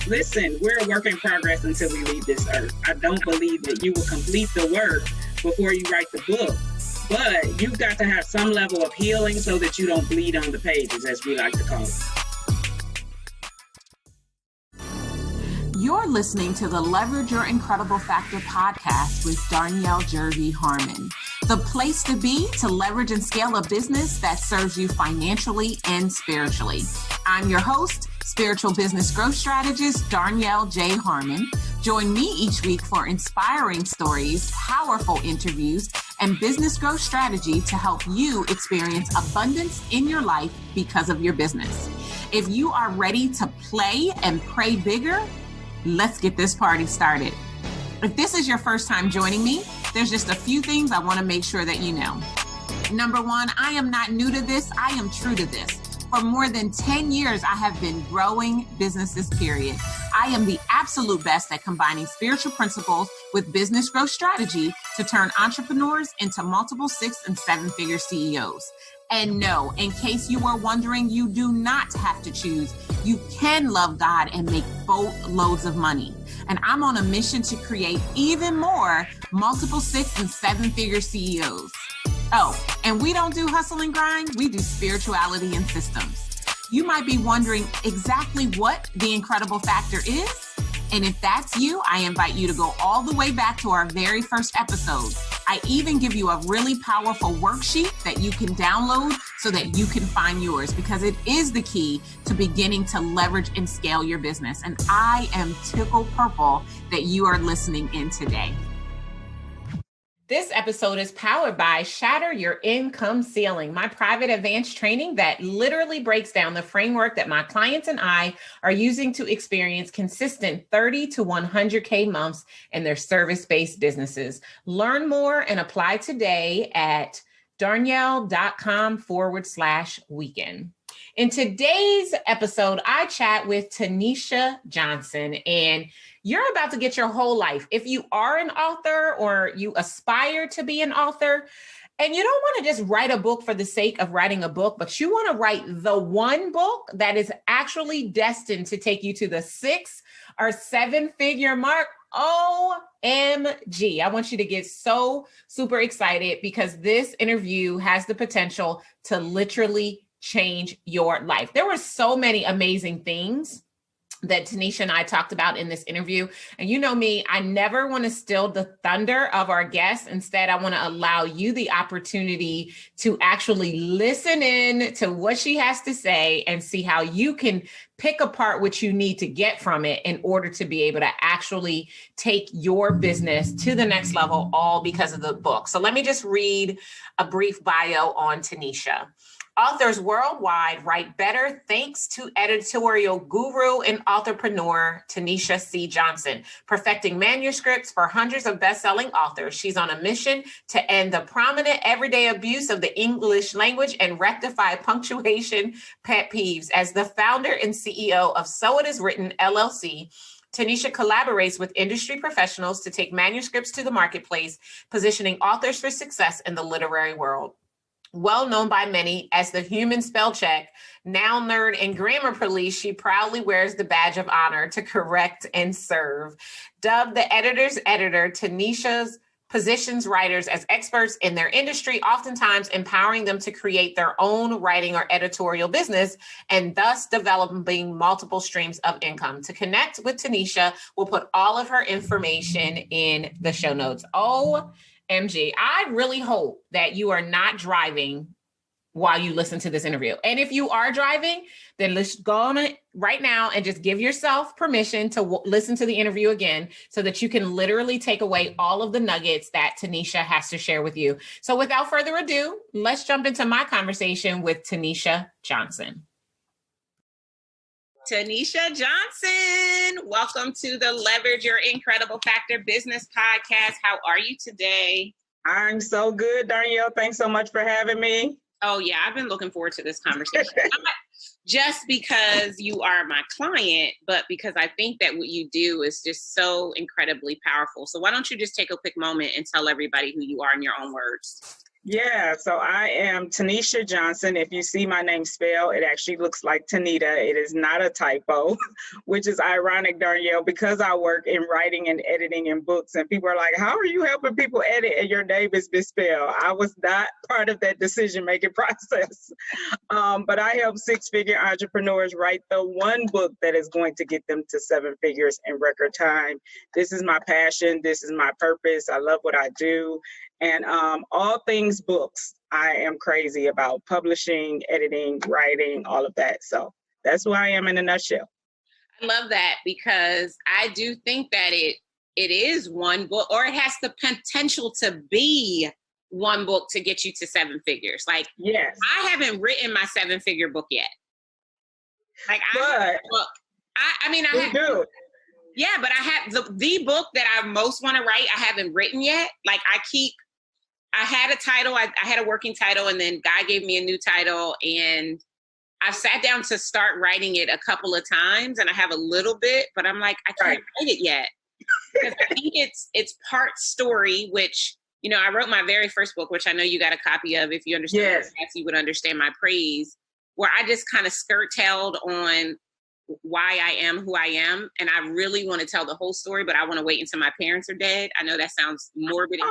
Listen, we're a work in progress until we leave this earth. I don't believe that you will complete the work before you write the book. But you've got to have some level of healing so that you don't bleed on the pages, as we like to call it. You're listening to the Leverage Your Incredible Factor podcast with Darnyelle Jervey Harmon, the place to be to leverage and scale a business that serves you financially and spiritually. I'm your host, spiritual business growth strategist Darnyelle J. Harmon. Join me each week for inspiring stories, powerful interviews, and business growth strategy to help you experience abundance in your life because of your business. If you are ready to play and pray bigger, let's get this party started. If this is your first time joining me, there's just a few things I want to make sure that you know. Number one, I am not new to this. I am true to this. For more than 10 years, I have been growing businesses, period. I am the absolute best at combining spiritual principles with business growth strategy to turn entrepreneurs into multiple 6- and 7-figure CEOs. And no, in case you are wondering, you do not have to choose. You can love God and make boatloads of money. And I'm on a mission to create even more multiple 6- and 7-figure CEOs. Oh, and we don't do hustle and grind. We do spirituality and systems. You might be wondering exactly what the incredible factor is. And if that's you, I invite you to go all the way back to our very first episode. I even give you a really powerful worksheet that you can download so that you can find yours, because it is the key to beginning to leverage and scale your business. And I am tickled purple that you are listening in today. This episode is powered by Shatter Your Income Ceiling, my private advanced training that literally breaks down the framework that my clients and I are using to experience consistent 30 to 100K months in their service-based businesses. Learn more and apply today at darnyelle.com/weekend. In today's episode, I chat with Tanisha Johnson, and you're about to get your whole life. If you are an author or you aspire to be an author, and you don't want to just write a book for the sake of writing a book, but you want to write the one book that is actually destined to take you to the 6- or 7-figure mark, OMG. I want you to get so super excited, because this interview has the potential to literally change your life. There were so many amazing things that Tanisha and I talked about in this interview. And you know me, I never want to steal the thunder of our guests. Instead, I want to allow you the opportunity to actually listen in to what she has to say and see how you can pick apart what you need to get from it in order to be able to actually take your business to the next level, all because of the book. So let me just read a brief bio on Tanisha. Authors worldwide write better thanks to editorial guru and authorpreneur Tanisha C. Johnson, perfecting manuscripts for hundreds of best-selling authors. She's on a mission to end the prominent everyday abuse of the English language and rectify punctuation pet peeves. As the founder and CEO of So It Is Written, LLC, Tanisha collaborates with industry professionals to take manuscripts to the marketplace, positioning authors for success in the literary world. Well known by many as the human spellcheck, noun nerd, and grammar police, she proudly wears the badge of honor to correct and serve. Dubbed the editor's editor, Tanisha's positions writers as experts in their industry, oftentimes empowering them to create their own writing or editorial business, and thus developing multiple streams of income. To connect with Tanisha, we'll put all of her information in the show notes. OMG, I really hope that you are not driving while you listen to this interview. And if you are driving, then let's go on it right now and just give yourself permission to listen to the interview again so that you can literally take away all of the nuggets that Tanisha has to share with you. So without further ado, let's jump into my conversation with Tanisha Johnson. Tanisha Johnson, welcome to the Leverage Your Incredible Factor Business Podcast. How are you today? I'm so good, Darnyelle. Thanks so much for having me. Oh, yeah, I've been looking forward to this conversation. Not just because you are my client, but because I think that what you do is just so incredibly powerful. So why don't you just take a quick moment and tell everybody who you are in your own words? Yeah, so I am Tanisha Johnson. If you see my name spelled, it actually looks like Tenita. It is not a typo, which is ironic, Darnyelle, because I work in writing and editing in books, and people are like, how are you helping people edit and your name is misspelled? I was not part of that decision-making process. But I help six-figure entrepreneurs write the one book that is going to get them to seven figures in record time. This is my passion. This is my purpose. I love what I do. And all things books, I am crazy about publishing, editing, writing, all of that. So that's who I am in a nutshell. I love that because I do think that it is one book, or it has the potential to be one book to get you to seven figures. Like, yes, I haven't written my seven-figure book yet. Like, I have. Yeah, but I have the book that I most want to write. I haven't written yet. Like, I had a title. I had a working title, and then God gave me a new title, and I've sat down to start writing it a couple of times, and I have a little bit, but I'm like, I can't write it yet. Because I think it's part story, which, you know, I wrote my very first book, which I know you got a copy of. If you understand that, you would understand my praise, where I just kind of skirt-tailed on why I am who I am. And I really want to tell the whole story, but I want to wait until my parents are dead. I know that sounds morbid.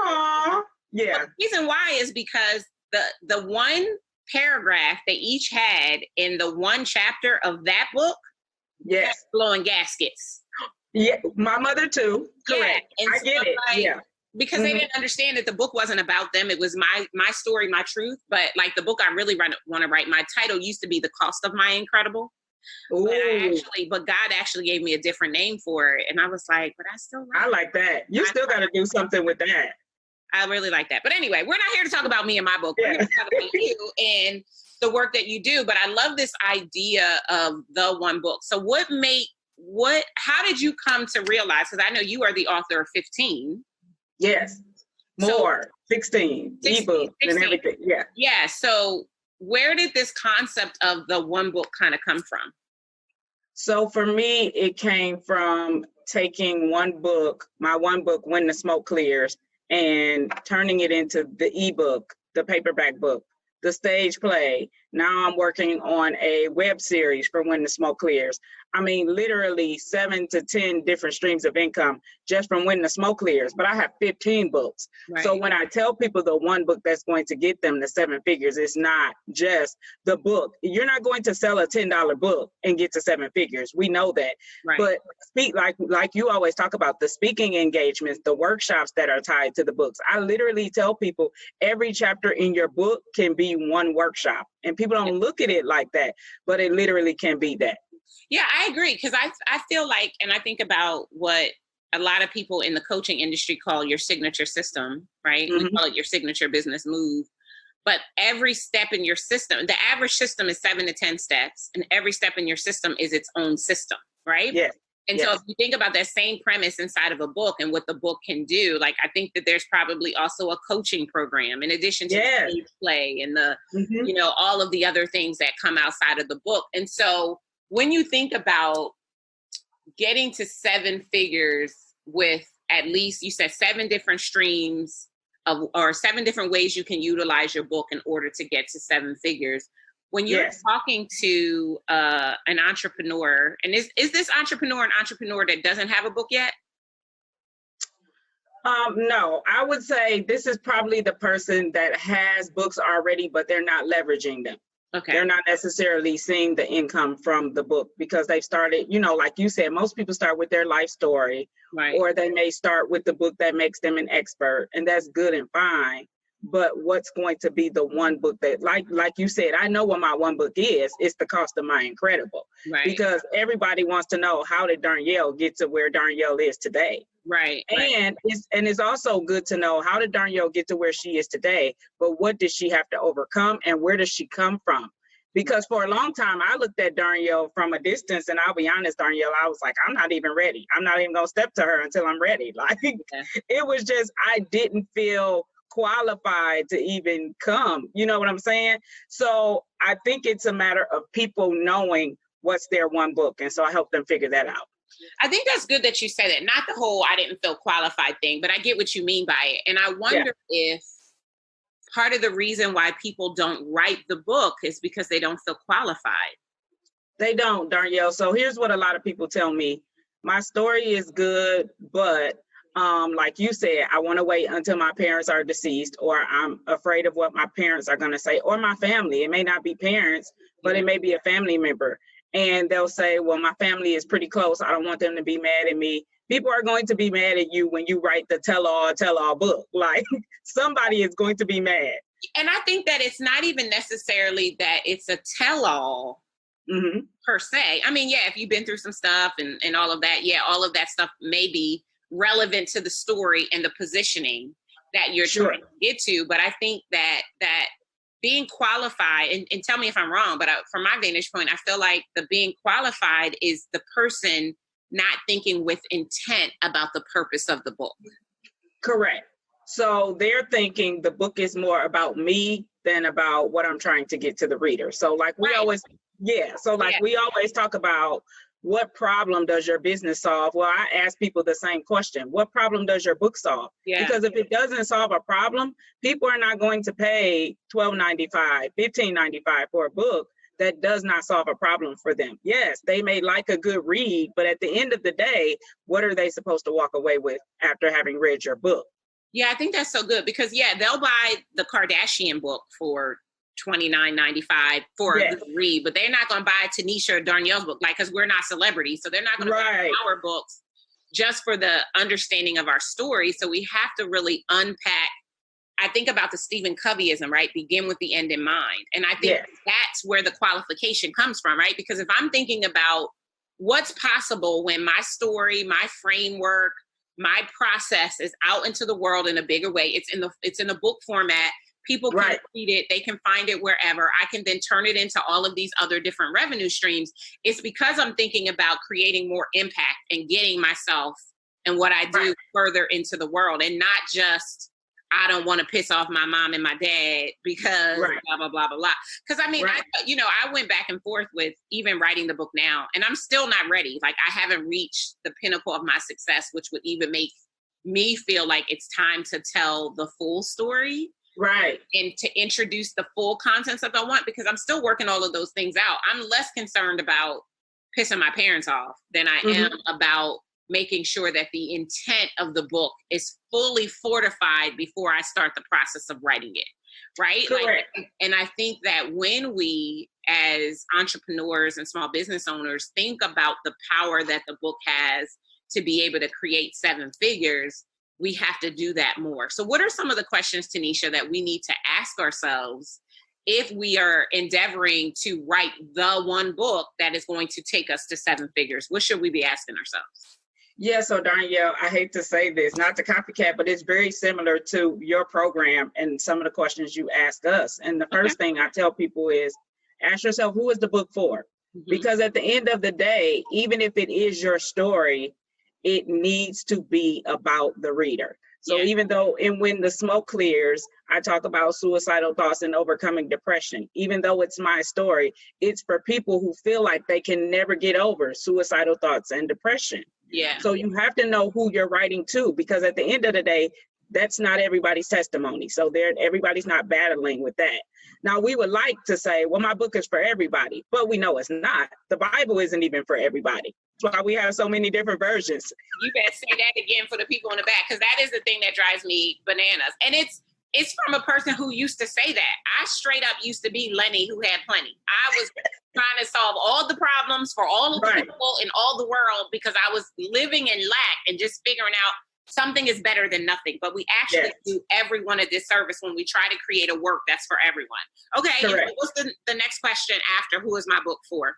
Yeah. But the reason why is because the one paragraph they each had in the one chapter of that book, yes, blowing gaskets. Yeah, my mother too. Correct. Yeah. I get it. Yeah. Because they didn't understand that the book wasn't about them. It was my story, my truth. But like the book I really want to write, my title used to be The Cost of My Incredible. But God actually gave me a different name for it. And I was like, but I like that. You still got to do something with that. I really like that. But anyway, we're not here to talk about me and my book. We're here to talk about you and the work that you do. But I love this idea of the one book. So how did you come to realize, because I know you are the author of 15. Yes. More. 16 ebooks and everything. Yeah. Yeah. So where did this concept of the one book kind of come from? So for me, it came from taking one book, my one book, When the Smoke Clears, and turning it into the ebook, the paperback book, the stage play. Now I'm working on a web series for When the Smoke Clears. I mean, literally 7 to 10 different streams of income just from When the Smoke Clears, but I have 15 books. Right. So when I tell people the one book that's going to get them to seven figures, it's not just the book. You're not going to sell a $10 book and get to seven figures. We know that. Right. But speak like you always talk about, the speaking engagements, the workshops that are tied to the books. I literally tell people every chapter in your book can be one workshop. And people don't look at it like that, but it literally can be that. Yeah, I agree. Because I feel like, and I think about what a lot of people in the coaching industry call your signature system, right? Mm-hmm. We call it your signature business move. But every step in your system, the average system is 7 to 10 steps, and every step in your system is its own system, right? Yeah. And so if you think about that same premise inside of a book and what the book can do, like, I think that there's probably also a coaching program in addition to the stage play and the, you know, all of the other things that come outside of the book. And so when you think about getting to seven figures with, at least you said 7 different streams of, or 7 different ways you can utilize your book in order to get to 7 figures. When you're talking to an entrepreneur, and is this entrepreneur an entrepreneur that doesn't have a book yet? No, I would say this is probably the person that has books already, but they're not leveraging them. Okay. They're not necessarily seeing the income from the book because they've started, you know, like you said, most people start with their life story, right? Or they may start with the book that makes them an expert, and that's good and fine. But what's going to be the one book that, like you said, I know what my one book is. It's The Cost of My Incredible. Right. Because everybody wants to know, how did Darnyelle get to where Darnyelle is today? Right. And it's also good to know, how did Darnyelle get to where she is today? But what did she have to overcome, and where does she come from? Because for a long time, I looked at Darnyelle from a distance, and I'll be honest, Darnyelle, I was like, I'm not even ready. I'm not even going to step to her until I'm ready. Like, it was just, I didn't feel qualified to even come. You know what I'm saying? So I think it's a matter of people knowing what's their one book. And so I help them figure that out. I think that's good that you say that. Not the whole I didn't feel qualified thing, but I get what you mean by it. And I wonder if part of the reason why people don't write the book is because they don't feel qualified. They don't, Darnyelle. So here's what a lot of people tell me. My story is good, but like you said, I want to wait until my parents are deceased, or I'm afraid of what my parents are going to say, or my family. It may not be parents, but it may be a family member. And they'll say, well, my family is pretty close. I don't want them to be mad at me. People are going to be mad at you when you write the tell-all book. Like, somebody is going to be mad. And I think that it's not even necessarily that it's a tell-all per se. I mean, yeah, if you've been through some stuff and all of that, yeah, all of that stuff may be relevant to the story and the positioning that you're trying to get to. But I think that being qualified, and tell me if I'm wrong, but from my vantage point, I feel like the being qualified is the person not thinking with intent about the purpose of the book. Correct. So they're thinking the book is more about me than about what I'm trying to get to the reader. So like we always talk about, what problem does your business solve? Well, I ask people the same question. What problem does your book solve? Because if it doesn't solve a problem, people are not going to pay $12.95, $15.95 for a book that does not solve a problem for them. Yes, they may like a good read, but at the end of the day, what are they supposed to walk away with after having read your book? Yeah, I think that's so good because, they'll buy the Kardashian book for $29.95 for a good read, but they're not going to buy Tanisha or Darnyelle's book, because we're not celebrities. So they're not going to buy our books just for the understanding of our story. So we have to really unpack. I think about the Stephen Coveyism, right? Begin with the end in mind. And I think that's where the qualification comes from, right? Because if I'm thinking about what's possible when my story, my framework, my process is out into the world in a bigger way, it's in the book format. People can read it. They can find it wherever. I can then turn it into all of these other different revenue streams. It's because I'm thinking about creating more impact and getting myself and what I do further into the world, and not just, I don't want to piss off my mom and my dad because blah, blah, blah, blah, blah. Because I mean, I went back and forth with even writing the book now, and I'm still not ready. Like, I haven't reached the pinnacle of my success, which would even make me feel like it's time to tell the full story. Right. And to introduce the full contents that I want, because I'm still working all of those things out. I'm less concerned about pissing my parents off than I am about making sure that the intent of the book is fully fortified before I start the process of writing it. Right. Correct. And I think that when we, as entrepreneurs and small business owners, think about the power that the book has to be able to create seven figures, we have to do that more. So what are some of the questions, Tanisha, that we need to ask ourselves if we are endeavoring to write the one book that is going to take us to seven figures? What should we be asking ourselves? Yeah, so Darnyelle, I hate to say this, not to copycat, but it's very similar to your program and some of the questions you ask us. And the first thing I tell people is, ask yourself, who is the book for? Because at the end of the day, even if it is your story, it needs to be about the reader. So even though When the Smoke Clears, I talk about suicidal thoughts and overcoming depression. Even though it's my story, it's for people who feel like they can never get over suicidal thoughts and depression. Yeah. So you have to know who you're writing to, because at the end of the day, that's not everybody's testimony. So everybody's not battling with that. Now, we would like to say, well, my book is for everybody, but we know it's not. The Bible isn't even for everybody. That's why we have so many different versions. You better say that again for the people in the back, because that is the thing that drives me bananas. And it's from a person who used to say that. I straight up used to be Lenny who had plenty. I was trying to solve all the problems for all of the people in all the world, because I was living in lack and just figuring out something is better than nothing. But we actually do everyone a disservice when we try to create a work that's for everyone. Okay, and what's the next question after who is my book for?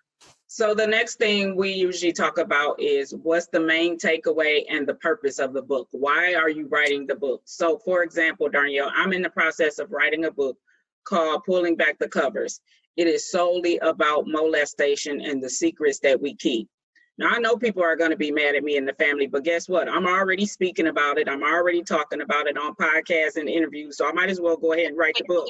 So the next thing we usually talk about is, what's the main takeaway and the purpose of the book? Why are you writing the book? So for example, Darnyelle, I'm in the process of writing a book called Pulling Back the Covers. It is solely about molestation and the secrets that we keep. Now, I know people are going to be mad at me and the family, but guess what? I'm already speaking about it. I'm already talking about it on podcasts and interviews. So I might as well go ahead and write the book.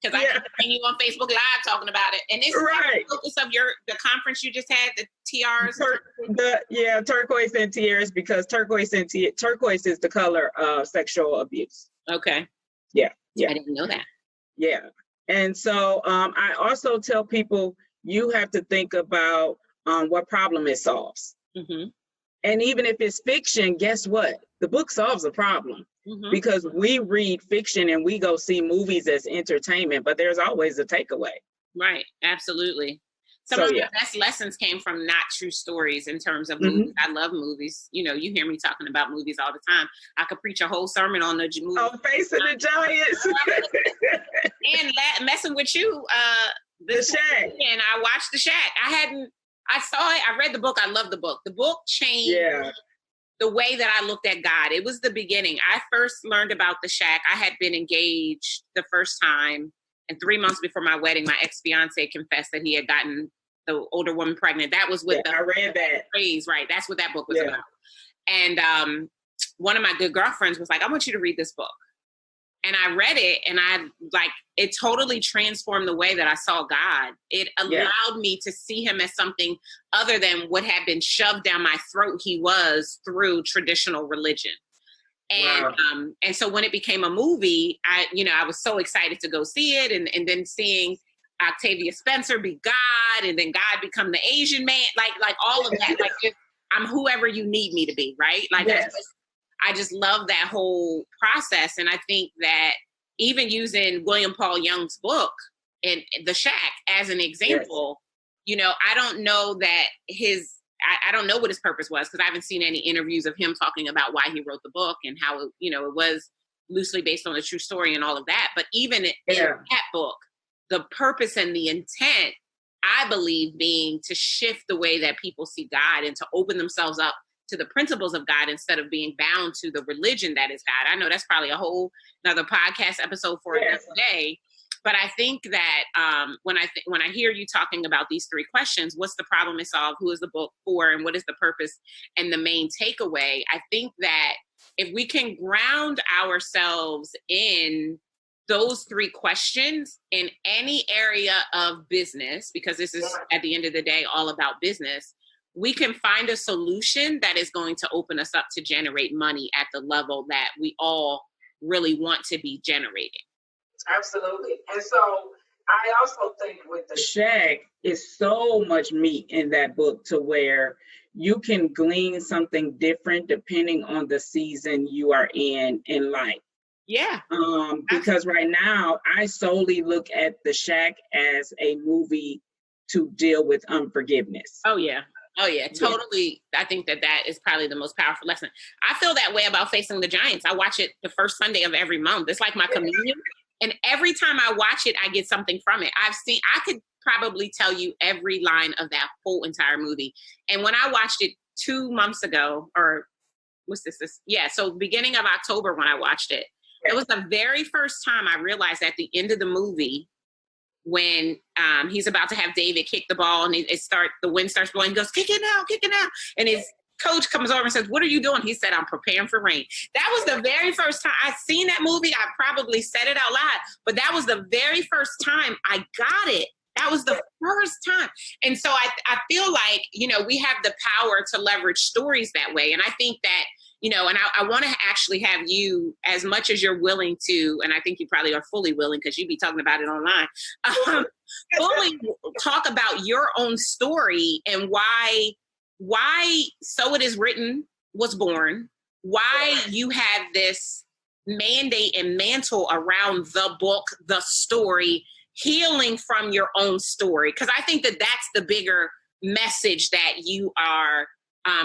Because I can see you on Facebook Live talking about it. And this is the focus of the conference you just had, the TRs. Turquoise and tears, because turquoise is the color of sexual abuse. Okay. Yeah. Yeah. I didn't know that. Yeah. And so I also tell people you have to think about what problem it solves. Mm-hmm. And even if it's fiction, guess what? The book solves a problem. Mm-hmm. Because we read fiction and we go see movies as entertainment, but there's always a takeaway. Right. Absolutely. Some of the best lessons came from not true stories in terms of movies. I love movies. You know, you hear me talking about movies all the time. I could preach a whole sermon on the movie. Oh, Facing the Giants. And messing with you, The Shack. And I watched The Shack. I saw it. I read the book. I love the book. The book changed the way that I looked at God. It was the beginning. I first learned about The Shack. I had been engaged the first time. And 3 months before my wedding, my ex-fiance confessed that he had gotten the older woman pregnant. That was with I read that. Phrase, right? That's what that book was about. And one of my good girlfriends was like, I want you to read this book. And I read it, and it totally transformed the way that I saw God. It allowed me to see him as something other than what had been shoved down my throat he was through traditional religion. And so when it became a movie, I was so excited to go see it, and then seeing Octavia Spencer be God, and then God become the Asian man, like all of that. Like, I'm whoever you need me to be, right? Like, I just love that whole process. And I think that even using William Paul Young's book and The Shack as an example, I don't know that I don't know what his purpose was, because I haven't seen any interviews of him talking about why he wrote the book and how, it was loosely based on a true story and all of that. But even in that book, the purpose and the intent, I believe, being to shift the way that people see God and to open themselves up to the principles of God instead of being bound to the religion that is God. I know that's probably a whole another podcast episode for another day. But I think that when I hear you talking about these three questions, what's the problem it solved, who is the book for, and what is the purpose and the main takeaway, I think that if we can ground ourselves in those three questions in any area of business, because this is at the end of the day all about business, we can find a solution that is going to open us up to generate money at the level that we all really want to be generating. Absolutely. And so I also think with The Shack is so much meat in that book to where you can glean something different depending on the season you are in life. Yeah. Because right now I solely look at The Shack as a movie to deal with unforgiveness. Oh yeah, totally. Yeah. I think that is probably the most powerful lesson. I feel that way about Facing the Giants. I watch it the first Sunday of every month. It's like my communion. And every time I watch it, I get something from it. I could probably tell you every line of that whole entire movie. And when I watched it 2 months ago, or what's this? So beginning of October when I watched it, it was the very first time I realized at the end of the movie, when he's about to have David kick the ball and the wind starts blowing, he goes, kick it now. And his coach comes over and says, what are you doing? He said, I'm preparing for rain. That was the very first time I'd seen that movie. I probably said it out loud, but that was the very first time I got it. That was the first time. And so I feel like, we have the power to leverage stories that way. And I think that, and I want to actually have you, as much as you're willing to, and I think you probably are fully willing because you be talking about it online, fully talk about your own story and why So It Is Written was born, why you have this mandate and mantle around the book, the story, healing from your own story. Because I think that that's the bigger message that you are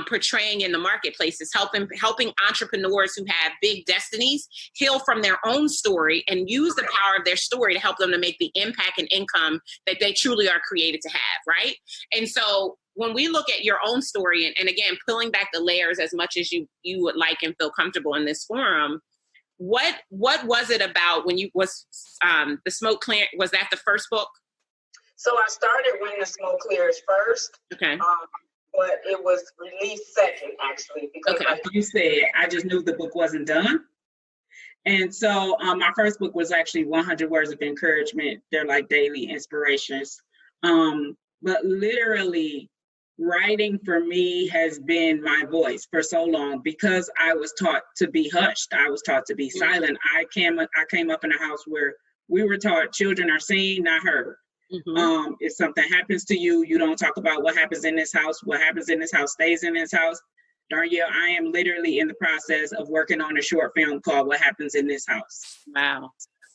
portraying in the marketplace, is helping entrepreneurs who have big destinies heal from their own story and use the power of their story to help them to make the impact and income that they truly are created to have, right? And so when we look at your own story, and again, pulling back the layers as much as you would like and feel comfortable in this forum, what was it about when you was The Smoke Clear? Was that the first book? So I started When the Smoke Clears first. Okay. But it was released second, actually, because like you said, I just knew the book wasn't done. And so my first book was actually 100 Words of Encouragement. They're like daily inspirations. But literally writing for me has been my voice for so long because I was taught to be hushed. I was taught to be silent. I came up in a house where we were taught children are seen, not heard. If something happens to you, you don't talk about what happens in this house. What happens in this house stays in this house. Darnyelle, I am literally in the process of working on a short film called What Happens in This House. Wow.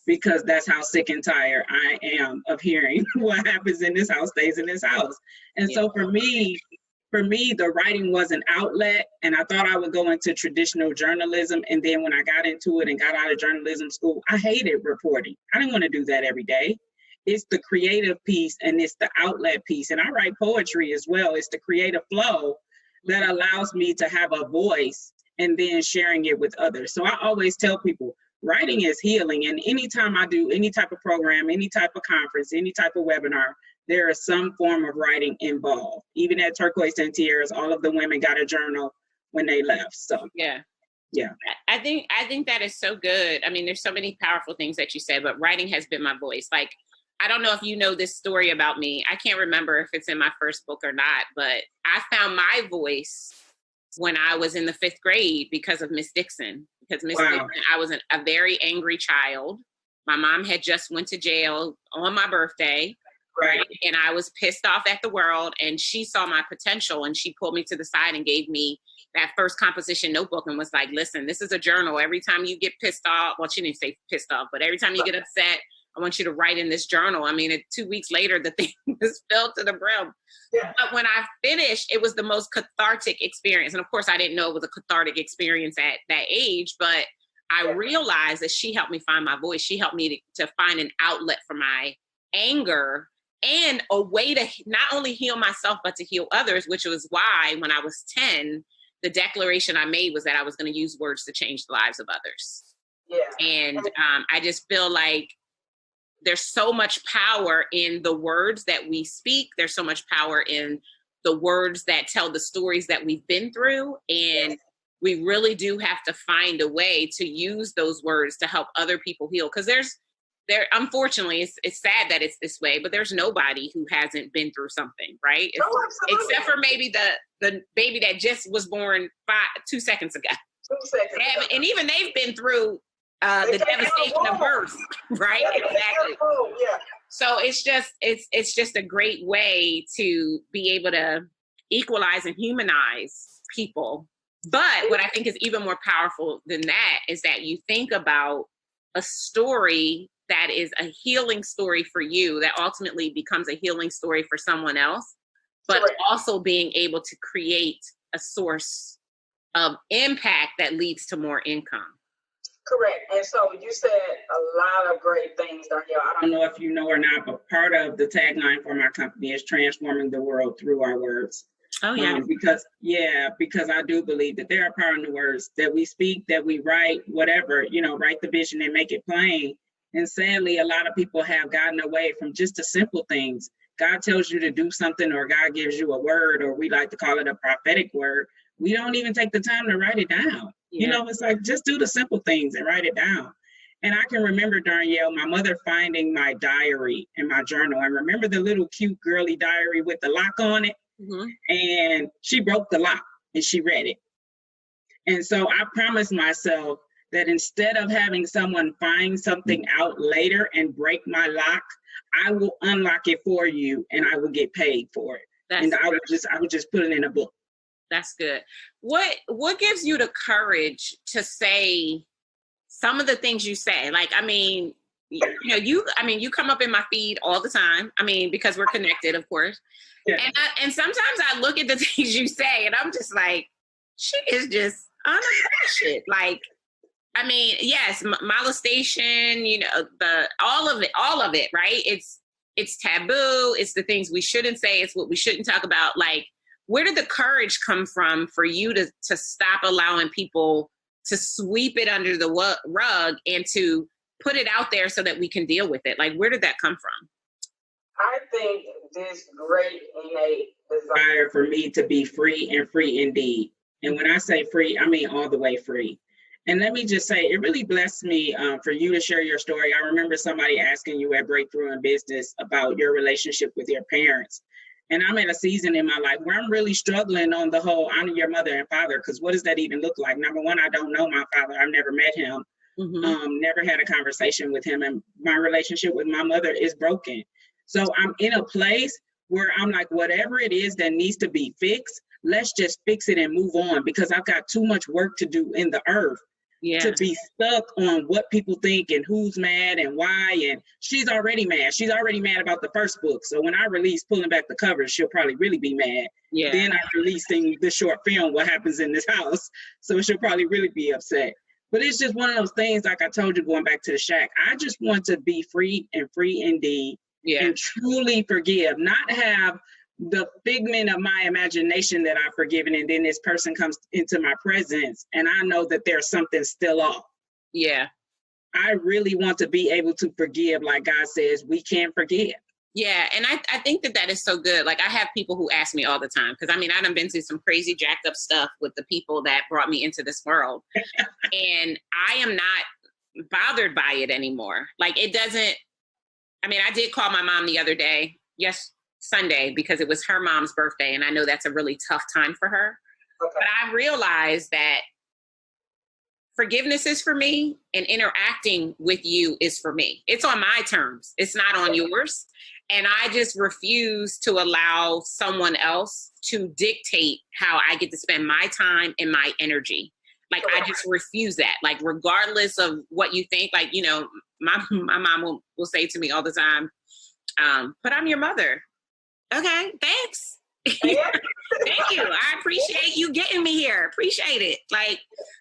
Because that's how sick and tired I am of hearing what happens in this house stays in this house. And so for me, the writing was an outlet, and I thought I would go into traditional journalism. And then when I got into it and got out of journalism school, I hated reporting. I didn't want to do that every day. It's the creative piece and it's the outlet piece. And I write poetry as well. It's the creative flow that allows me to have a voice and then sharing it with others. So I always tell people, writing is healing. And anytime I do any type of program, any type of conference, any type of webinar, there is some form of writing involved. Even at Turquoise and Tiaras, all of the women got a journal when they left. So yeah. I think that is so good. I mean, there's so many powerful things that you said, but writing has been my voice. Like, I don't know if you know this story about me. I can't remember if it's in my first book or not, but I found my voice when I was in the 5th grade because of Miss Dixon. Because Miss Dixon, I was a very angry child. My mom had just went to jail on my birthday, right? And I was pissed off at the world, and she saw my potential, and she pulled me to the side and gave me that first composition notebook and was like, listen, this is a journal. Every time you get pissed off, well, she didn't say pissed off, but every time you get upset, I want you to write in this journal. I mean, 2 weeks later, the thing was filled to the brim. Yeah. But when I finished, it was the most cathartic experience. And of course, I didn't know it was a cathartic experience at that age, but I realized that she helped me find my voice. She helped me to find an outlet for my anger and a way to not only heal myself, but to heal others, which was why when I was 10, the declaration I made was that I was going to use words to change the lives of others. Yeah. And I just feel like there's so much power in the words that we speak. There's so much power in the words that tell the stories that we've been through. And we really do have to find a way to use those words to help other people heal. Because unfortunately, it's sad that it's this way, but there's nobody who hasn't been through something, right? Except for maybe the baby that just was born 2 seconds ago. 2 seconds ago. And even they've been through the devastation of birth, right? Exactly. Yeah. So it's just a great way to be able to equalize and humanize people. But what I think is even more powerful than that is that you think about a story that is a healing story for you that ultimately becomes a healing story for someone else, but also being able to create a source of impact that leads to more income. Correct. And so you said a lot of great things, Darnyelle. I don't know if you know or not, but part of the tagline for my company is transforming the world through our words. Oh, yeah. Because I do believe that there are power in the words that we speak, that we write, whatever, write the vision and make it plain. And sadly, a lot of people have gotten away from just the simple things. God tells you to do something, or God gives you a word, or we like to call it a prophetic word. We don't even take the time to write it down. Yeah. It's like, just do the simple things and write it down. And I can remember, Darnyelle, my mother finding my diary and my journal. And remember the little cute girly diary with the lock on it? Mm-hmm. And she broke the lock and she read it. And so I promised myself that instead of having someone find something out later and break my lock, I will unlock it for you and I will get paid for it. I would just put it in a book. That's good. What gives you the courage to say some of the things you say? Like, I mean, you come up in my feed all the time. I mean, because we're connected, of course. Yeah. And sometimes I look at the things you say and I'm just like, she is just unabashed. Like, I mean, yes, molestation, all of it, right? It's taboo. It's the things we shouldn't say. It's what we shouldn't talk about. Like, where did the courage come from for you to stop allowing people to sweep it under the rug and to put it out there so that we can deal with it? Like, where did that come from? I think this great innate desire for me to be free and free indeed. And when I say free, I mean all the way free. And let me just say, it really blessed me for you to share your story. I remember somebody asking you at Breakthrough in Business about your relationship with your parents. And I'm at a season in my life where I'm really struggling on the whole honor your mother and father, because what does that even look like? Number one, I don't know my father. I've never met him, never had a conversation with him. And my relationship with my mother is broken. So I'm in a place where I'm like, whatever it is that needs to be fixed, let's just fix it and move on, because I've got too much work to do in the earth to be stuck on what people think and who's mad and why. And she's already mad. She's already mad about the first book. So when I release Pulling Back the Covers, she'll probably really be mad. Yeah. Then I'm releasing the short film, What Happens in This House. So she'll probably really be upset. But it's just one of those things, like I told you, going back to the shack, I just want to be free and free indeed. Yeah. And truly forgive, not have the figment of my imagination that I've forgiven, and then this person comes into my presence and I know that there's something still off. Yeah. I really want to be able to forgive, like God says, we can forgive. Yeah, and I think that is so good. Like, I have people who ask me all the time, because I mean, I done been through some crazy jacked up stuff with the people that brought me into this world. And I am not bothered by it anymore. Like, it doesn't, I mean, I did call my mom the other day, Sunday, because it was her mom's birthday, and I know that's a really tough time for her. Okay. But I realized that forgiveness is for me, and interacting with you is for me. It's on my terms. It's not on yours. And I just refuse to allow someone else to dictate how I get to spend my time and my energy. Like, I just refuse that. Like, regardless of what you think, like, you know, my mom will say to me all the time, but I'm your mother. Okay, thanks. Thank you. I appreciate you getting me here. Appreciate it. Like,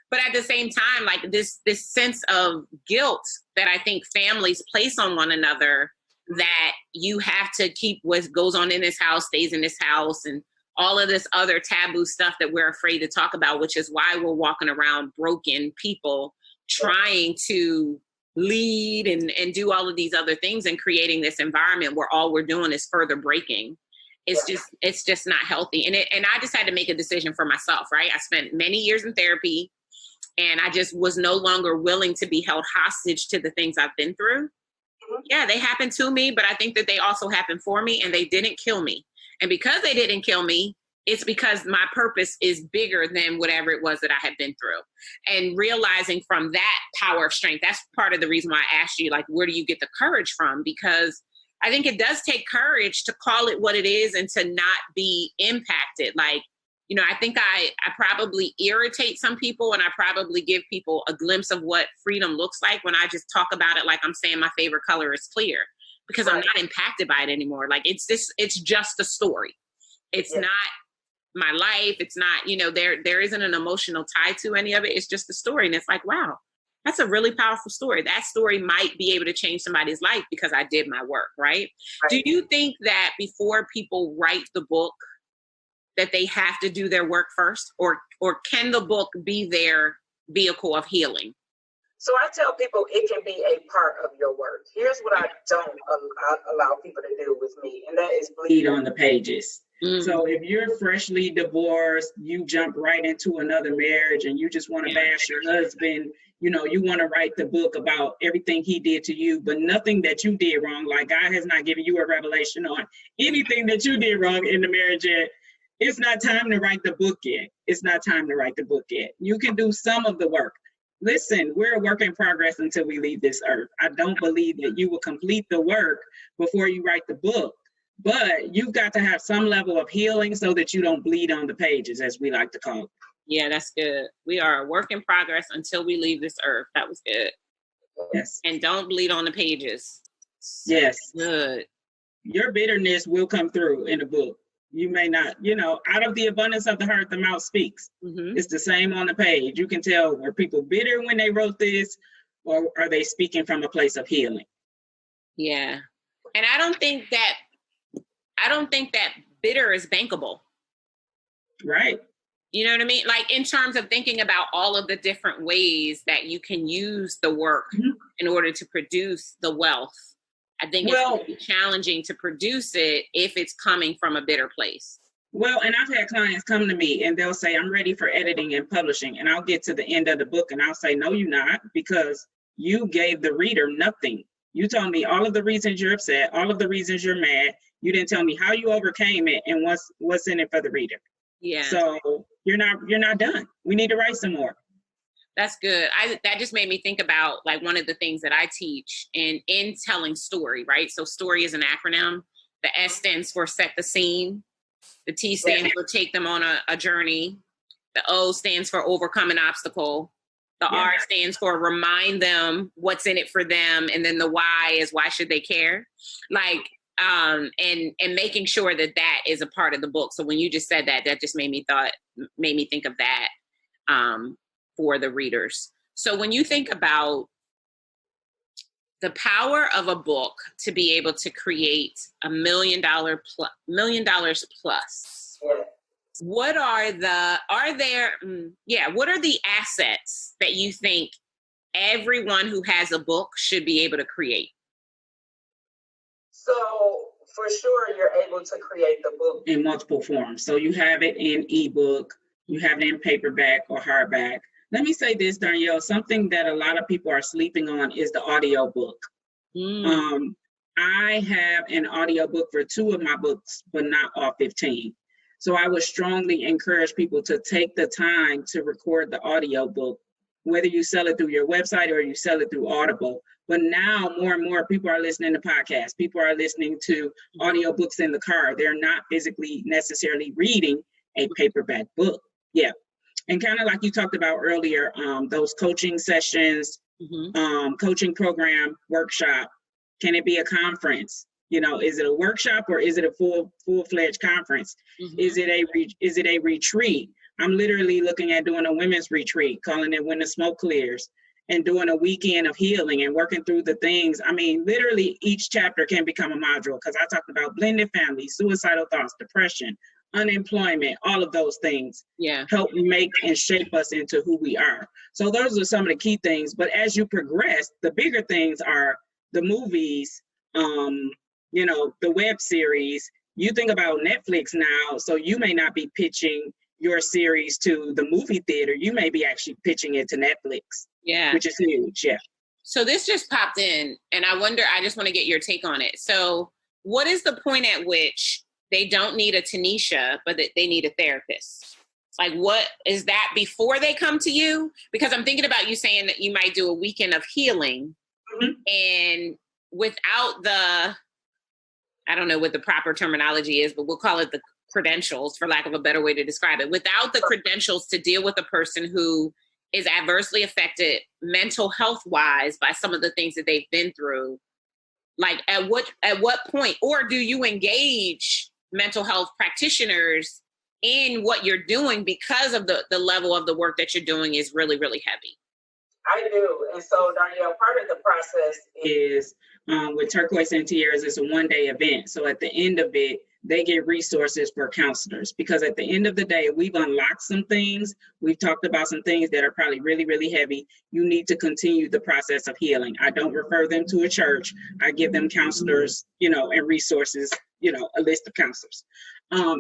but at the same time, like this sense of guilt that I think families place on one another, that you have to keep what goes on in this house stays in this house, and all of this other taboo stuff that we're afraid to talk about, which is why we're walking around broken people trying to lead and do all of these other things, and creating this environment where all we're doing is further breaking. It's just not healthy. And I just had to make a decision for myself, right? I spent many years in therapy, and I just was no longer willing to be held hostage to the things I've been through. Yeah, they happened to me, but I think that they also happened for me, and they didn't kill me. And because they didn't kill me, it's because my purpose is bigger than whatever it was that I had been through. And realizing from that power of strength, that's part of the reason why I asked you, like, where do you get the courage from? Because I think it does take courage to call it what it is and to not be impacted. Like, you know, I think I probably irritate some people, and I probably give people a glimpse of what freedom looks like when I just talk about it like I'm saying my favorite color is clear, because I'm not impacted by it anymore. Like, it's just a story. It's not my life. It's not, you know, there isn't an emotional tie to any of it. It's just a story. And it's like, wow, that's a really powerful story. That story might be able to change somebody's life because I did my work, right? Do you think that before people write the book that they have to do their work first, or can the book be their vehicle of healing? So I tell people it can be a part of your work. Here's what I don't allow people to do with me, and that is bleed on the pages. Mm-hmm. So if you're freshly divorced, you jump right into another marriage and you just want to bash your husband, you know, you want to write the book about everything he did to you, but nothing that you did wrong. Like, God has not given you a revelation on anything that you did wrong in the marriage yet. It's not time to write the book yet. It's not time to write the book yet. You can do some of the work. Listen, we're a work in progress until we leave this earth. I don't believe that you will complete the work before you write the book, but you've got to have some level of healing so that you don't bleed on the pages, as we like to call it. Yeah, that's good. We are a work in progress until we leave this earth. That was good. Yes. And don't bleed on the pages. Yes. Good. Your bitterness will come through in the book. You may not, you know, out of the abundance of the heart, the mouth speaks. Mm-hmm. It's the same on the page. You can tell, were people bitter when they wrote this, or are they speaking from a place of healing? Yeah. And I don't think that bitter is bankable. Right. You know what I mean? Like, in terms of thinking about all of the different ways that you can use the work in order to produce the wealth. I think it's going to be challenging to produce it if it's coming from a bitter place. Well, and I've had clients come to me and they'll say, I'm ready for editing and publishing. And I'll get to the end of the book and I'll say, no, you're not, because you gave the reader nothing. You told me all of the reasons you're upset, all of the reasons you're mad. You didn't tell me how you overcame it and what's in it for the reader. Yeah. So you're not done. We need to write some more. That's good. That just made me think about like one of the things that I teach in telling story, right? So story is an acronym. The S stands for set the scene. The T stands for take them on a journey. The O stands for overcome an obstacle. The R stands for remind them what's in it for them. And then the Y is why should they care? Like, and making sure that is a part of the book. So when you just said that just made me think of that for the readers. So when you think about the power of a book to be able to create $1 million plus, what are the assets that you think everyone who has a book should be able to create? So for sure, you're able to create the book in multiple forms. So you have it in ebook, you have it in paperback or hardback. Let me say this, Darnyelle, something that a lot of people are sleeping on is the audio book. I have an audio book for 2 of my books, but not all 15. So I would strongly encourage people to take the time to record the audio book, whether you sell it through your website or you sell it through Audible. But now more and more people are listening to podcasts. People are listening to audiobooks in the car. They're not physically necessarily reading a paperback book. Yeah. And kind of like you talked about earlier, those coaching sessions, coaching program, workshop, can it be a conference? You know, is it a workshop or is it a full-fledged conference? Is it a retreat? I'm literally looking at doing a women's retreat, calling it When the Smoke Clears, and doing a weekend of healing and working through the things. I mean, literally each chapter can become a module, because I talked about blended families, suicidal thoughts, depression, unemployment, all of those things help make and shape us into who we are. So those are some of the key things. But as you progress, the bigger things are the movies, you know, the web series. You think about Netflix now, so you may not be pitching your series to the movie theater. You may be actually pitching it to Netflix. Yeah. Which is huge. Yeah. So this just popped in, and I just want to get your take on it. So what is the point at which they don't need a Tanisha, but that they need a therapist? Like, what is that before they come to you? Because I'm thinking about you saying that you might do a weekend of healing, and without I don't know what the proper terminology is, but we'll call it the credentials, for lack of a better way to describe it. Without the credentials to deal with a person who is adversely affected mental health wise by some of the things that they've been through, like at what point, or do you engage mental health practitioners in what you're doing because of the level of the work that you're doing is really, really heavy? I do. And so, Darnyelle, part of the process is with Turquoise and Tiaras, it's a one-day event. So at the end of it, they get resources for counselors, because at the end of the day, we've unlocked some things. We've talked about some things that are probably really, really heavy. You need to continue the process of healing. I don't refer them to a church. I give them counselors, you know, and resources, you know, a list of counselors.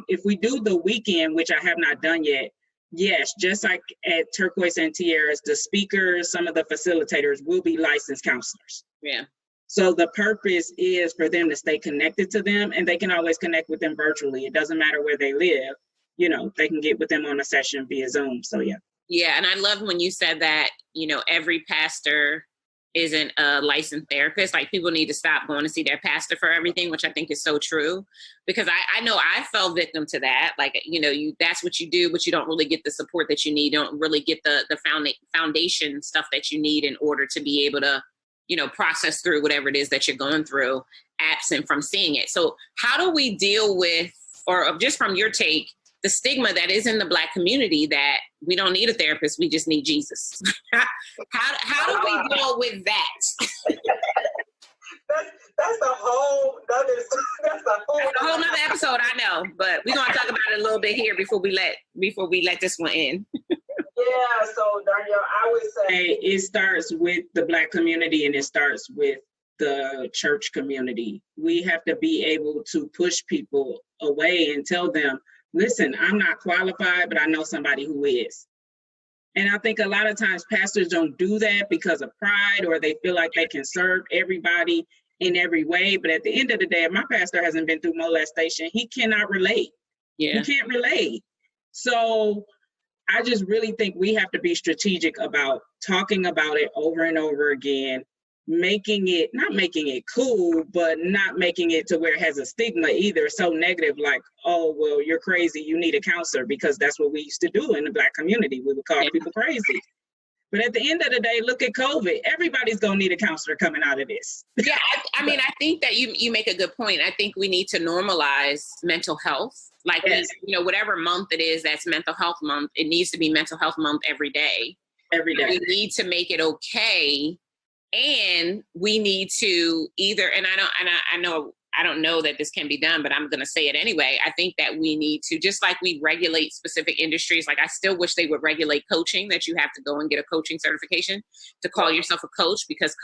If we do the weekend, which I have not done yet, yes, just like at Turquoise and Tiaras, the speakers, some of the facilitators will be licensed counselors. Yeah. So the purpose is for them to stay connected to them, and they can always connect with them virtually. It doesn't matter where they live. You know, they can get with them on a session via Zoom. So, yeah. Yeah. And I love when you said that, you know, every pastor isn't a licensed therapist. Like, people need to stop going to see their pastor for everything, which I think is so true, because I know I fell victim to that. Like, you know, that's what you do, but you don't really get the support that you need. You don't really get the foundation stuff that you need in order to be able to, you know, process through whatever it is that you're going through, absent from seeing it. So how do we deal with, or just from your take, the stigma that is in the Black community that we don't need a therapist, we just need Jesus? How do we deal with that? That's a whole nother episode, I know, but we're gonna talk about it a little bit here before we let this one in. Yeah, so Darnyelle, I would say it starts with the Black community, and it starts with the church community. We have to be able to push people away and tell them, listen, I'm not qualified, but I know somebody who is. And I think a lot of times pastors don't do that because of pride, or they feel like they can serve everybody in every way. But at the end of the day, if my pastor hasn't been through molestation, he cannot relate. Yeah. He can't relate. So I just really think we have to be strategic about talking about it over and over again, not making it cool, but not making it to where it has a stigma either, so negative, like, oh, well, you're crazy, you need a counselor, because that's what we used to do in the Black community. We would call people crazy. But at the end of the day, look at COVID. Everybody's going to need a counselor coming out of this. Yeah, I mean, I think that you make a good point. I think we need to normalize mental health. Like, yes. Whatever month it is, that's mental health month. It needs to be mental health month every day. Every day. We need to make it okay. And we need to I don't know that this can be done, but I'm going to say it anyway. I think that we need to, just like we regulate specific industries, like I still wish they would regulate coaching, that you have to go and get a coaching certification to call yourself a coach, because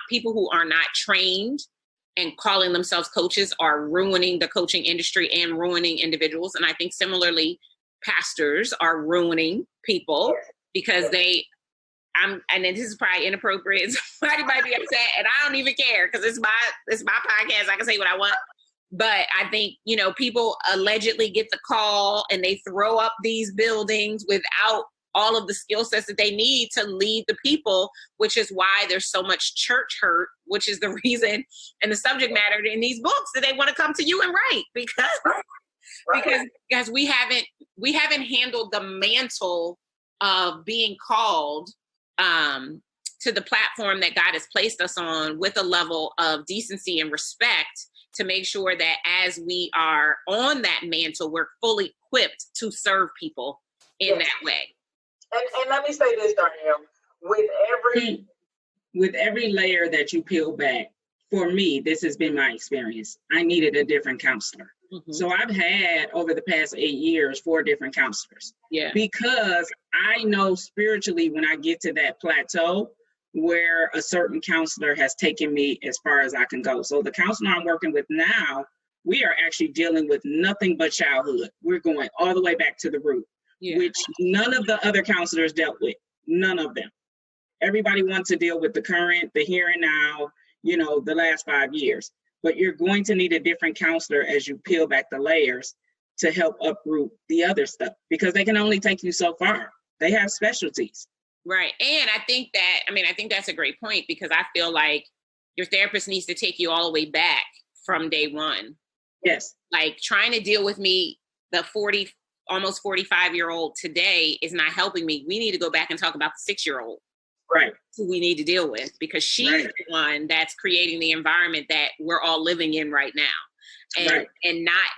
people who are not trained and calling themselves coaches are ruining the coaching industry and ruining individuals. And I think similarly, pastors are ruining people because and this is probably inappropriate. Somebody might be upset, and I don't even care, because it's my podcast. I can say what I want. But I think, people allegedly get the call and they throw up these buildings without all of the skill sets that they need to lead the people, which is why there's so much church hurt, which is the reason and the subject matter in these books that they want to come to you and write, because we haven't handled the mantle of being called to the platform that God has placed us on with a level of decency and respect, to make sure that as we are on that mantle, we're fully equipped to serve people in that way. And let me say this, Darnyelle, with every layer that you peel back, for me, this has been my experience. I needed a different counselor. Mm-hmm. So I've had, over the past 8 years, 4 different counselors. Yeah. Because I know spiritually, when I get to that plateau where a certain counselor has taken me as far as I can go. So the counselor I'm working with now, we are actually dealing with nothing but childhood. We're going all the way back to the root, which none of the other counselors dealt with. None of them. Everybody wants to deal with the current, the here and now, the last 5 years. But you're going to need a different counselor as you peel back the layers to help uproot the other stuff, because they can only take you so far. They have specialties. Right. And I think that's a great point, because I feel like your therapist needs to take you all the way back from day one. Yes. Like, trying to deal with me, the almost 45-year-old today, is not helping me. We need to go back and talk about the 6-year-old. Right. Who we need to deal with, because she's the one that's creating the environment that we're all living in right now, and not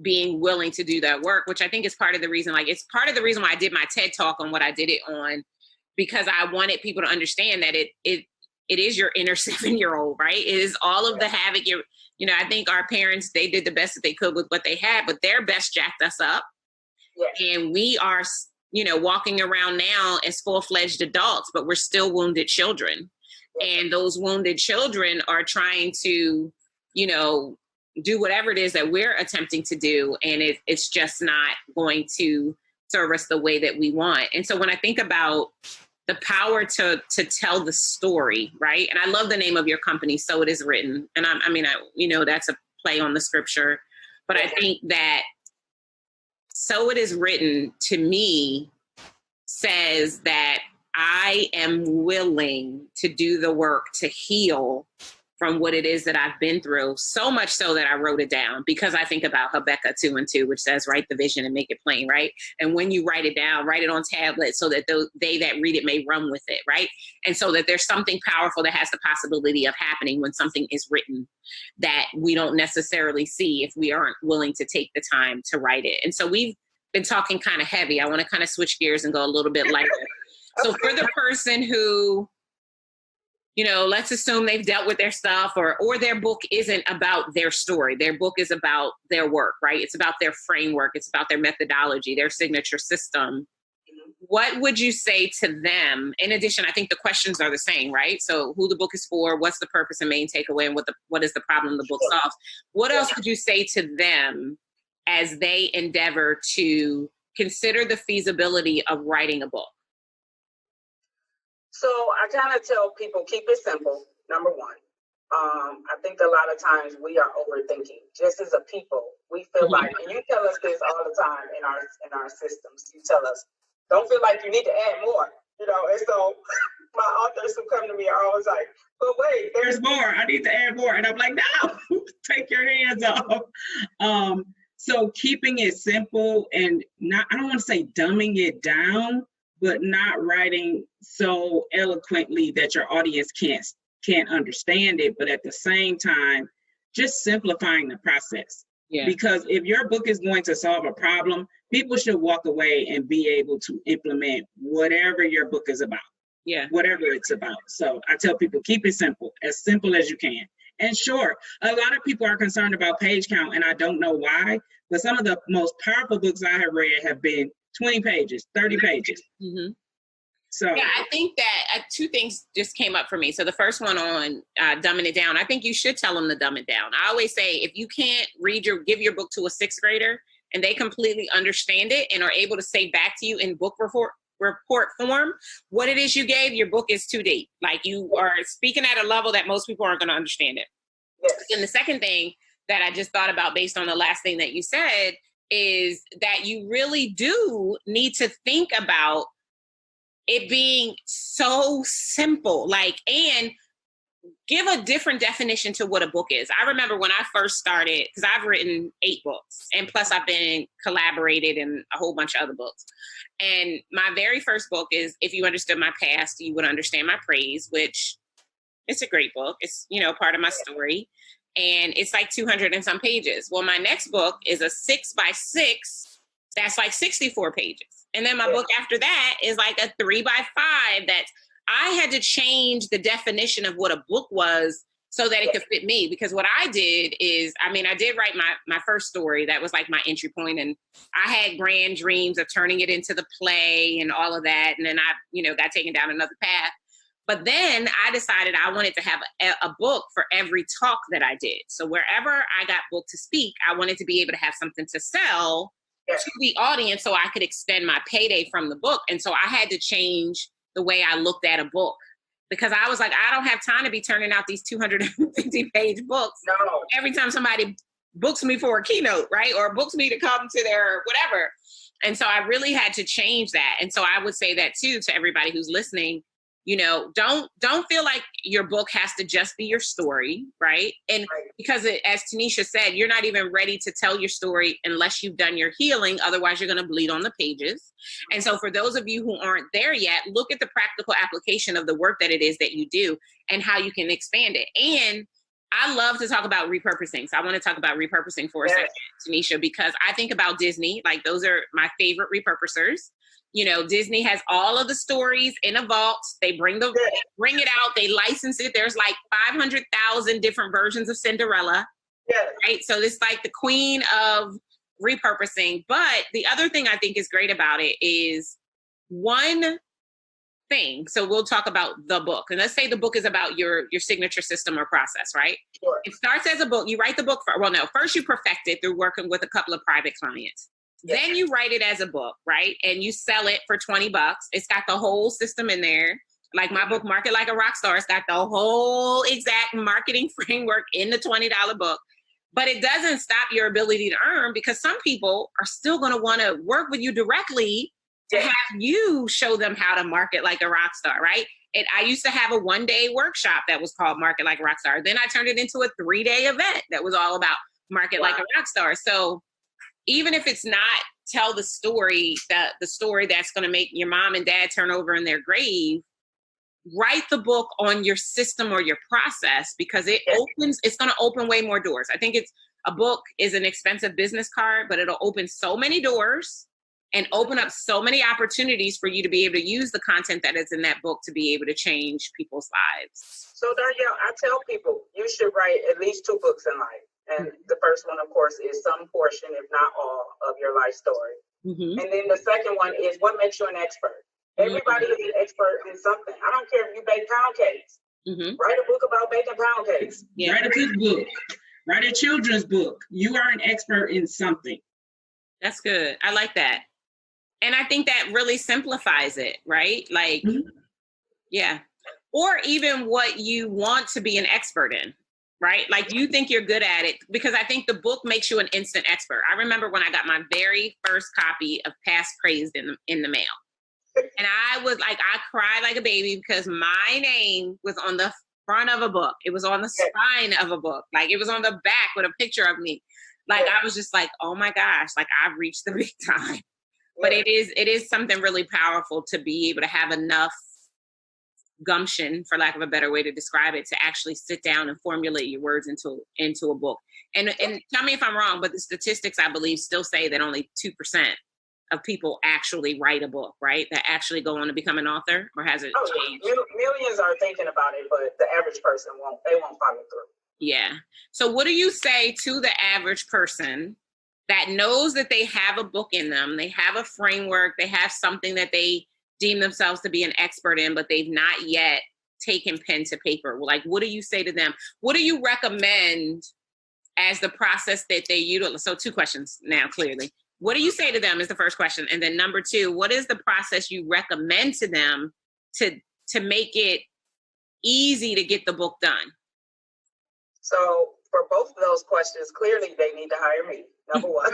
being willing to do that work, which I think is part of the reason, it's part of the reason why I did my TED Talk on what I did it on, because I wanted people to understand that it is your inner 7-year-old, right? It is all of the havoc. I think our parents, they did the best that they could with what they had, but their best jacked us up. Yes. And we are, walking around now as full-fledged adults, but we're still wounded children. Yes. And those wounded children are trying to, do whatever it is that we're attempting to do. And it's just not going to serve us the way that we want. And so when I think about the power to tell the story, right? And I love the name of your company, So It Is Written. And that's a play on the scripture. But I think that So It Is Written, to me, says that I am willing to do the work to heal from what it is that I've been through, so much so that I wrote it down, because I think about Habakkuk 2:2, which says, write the vision and make it plain, right? And when you write it down, write it on tablets so that they that read it may run with it, right? And so that there's something powerful that has the possibility of happening when something is written that we don't necessarily see if we aren't willing to take the time to write it. And so we've been talking kind of heavy. I want to kind of switch gears and go a little bit lighter. So for the person who, let's assume they've dealt with their stuff, or their book isn't about their story. Their book is about their work, right? It's about their framework. It's about their methodology, their signature system. What would you say to them? In addition, I think the questions are the same, right? So who the book is for, what's the purpose and main takeaway, and what is the problem the book solves? What else would you say to them as they endeavor to consider the feasibility of writing a book? So I kind of tell people, keep it simple, number one. I think a lot of times we are overthinking. Just as a people, we feel like, and you tell us this all the time in our systems. You tell us, don't feel like you need to add more, you know. And so my authors who come to me are always like, but wait, there's more. I need to add more. And I'm like, no, take your hands off. So keeping it simple and not, I don't want to say dumbing it down, but not writing so eloquently that your audience can't understand it, but at the same time, just simplifying the process. Yeah. Because if your book is going to solve a problem, people should walk away and be able to implement whatever your book is about. Yeah. Whatever it's about. So I tell people, keep it simple as you can. And sure, a lot of people are concerned about page count, and I don't know why, but some of the most powerful books I have read have been 20 pages, 30 pages. Mm-hmm. So yeah, I think that two things just came up for me. So the first one on dumbing it down, I think you should tell them to dumb it down. I always say, if you can't give your book to a sixth grader and they completely understand it and are able to say back to you in book report form what it is you gave, your book is too deep. Like, you are speaking at a level that most people aren't going to understand it. Yes. And the second thing that I just thought about based on the last thing that you said is that you really do need to think about it being so simple, like, and give a different definition to what a book is. I remember when I first started, because I've written 8 books, and plus I've been collaborated in a whole bunch of other books. And my very first book is If You Understood My Past, You Would Understand My Praise, which it's a great book. It's, part of my story. And it's like 200 and some pages. Well, my next book is a 6x6 that's like 64 pages. And then my book after that is like a 3x5 that I had to change the definition of what a book was so that it could fit me. Because what I did is, I did write my first story. That was like my entry point. And I had grand dreams of turning it into the play and all of that. And then I, got taken down another path. But then I decided I wanted to have a book for every talk that I did. So wherever I got booked to speak, I wanted to be able to have something to sell to the audience so I could extend my payday from the book. And so I had to change the way I looked at a book, because I was like, I don't have time to be turning out these 250-page books every time somebody books me for a keynote, right? Or books me to come to their whatever. And so I really had to change that. And so I would say that too to everybody who's listening. Don't feel like your book has to just be your story, right? And because as Tanisha said, you're not even ready to tell your story unless you've done your healing. Otherwise, you're going to bleed on the pages. And so for those of you who aren't there yet, look at the practical application of the work that it is that you do and how you can expand it. And I love to talk about repurposing. So I want to talk about repurposing for a second, Tanisha, because I think about Disney, like those are my favorite repurposers. Disney has all of the stories in a vault. They bring it out. They license it. There's like 500,000 different versions of Cinderella. Yes. Right. So it's like the queen of repurposing. But the other thing I think is great about it is one thing. So we'll talk about the book. And let's say the book is about your signature system or process, right? Sure. It starts as a book. You write the book first you perfect it through working with a couple of private clients. Then you write it as a book, right? And you sell it for $20. It's got the whole system in there. Like my book, Market Like a Rockstar, it's got the whole exact marketing framework in the $20 book. But it doesn't stop your ability to earn, because some people are still going to want to work with you directly to have you show them how to market like a rock star, right? And I used to have a 1-day workshop that was called Market Like a Rock Star. Then I turned it into a 3-day event that was all about market like a rock star. So even if it's not tell the story that's going to make your mom and dad turn over in their grave, write the book on your system or your process, because it's going to open way more doors. I think a book is an expensive business card, but it'll open so many doors and open up so many opportunities for you to be able to use the content that is in that book to be able to change people's lives. So Darnyelle, I tell people you should write at least 2 books in life. And the first one, of course, is some portion, if not all, of your life story. Mm-hmm. And then the second one is what makes you an expert. Everybody is an expert in something. I don't care if you bake pound cakes. Mm-hmm. Write a book about baking pound cakes. Yeah. Write a cookbook. Write a children's book. You are an expert in something. That's good. I like that. And I think that really simplifies it, right? Like, yeah. or even what you want to be an expert in, right? Like you think you're good at it, because I think the book makes you an instant expert. I remember when I got my very first copy of Past Praised in the mail. And I was like, I cried like a baby because my name was on the front of a book. It was on the spine of a book. Like it was on the back with a picture of me. Like I was just like, oh my gosh, like I've reached the big time. But it is something really powerful to be able to have enough gumption, for lack of a better way to describe it, to actually sit down and formulate your words into a book. And tell me if I'm wrong, but the statistics, I believe, still say that only 2% of people actually write a book, right? That actually go on to become an author, or has it changed? Millions are thinking about it, but the average person won't follow through. Yeah. So what do you say to the average person that knows that they have a book in them, they have a framework, they have something that they deem themselves to be an expert in, but they've not yet taken pen to paper? Like, what do you say to them? What do you recommend as the process that they utilize? So 2 questions now, clearly. What do you say to them is the first question. And then number 2, what is the process you recommend to them to make it easy to get the book done? So for both of those questions, clearly they need to hire me, number 1.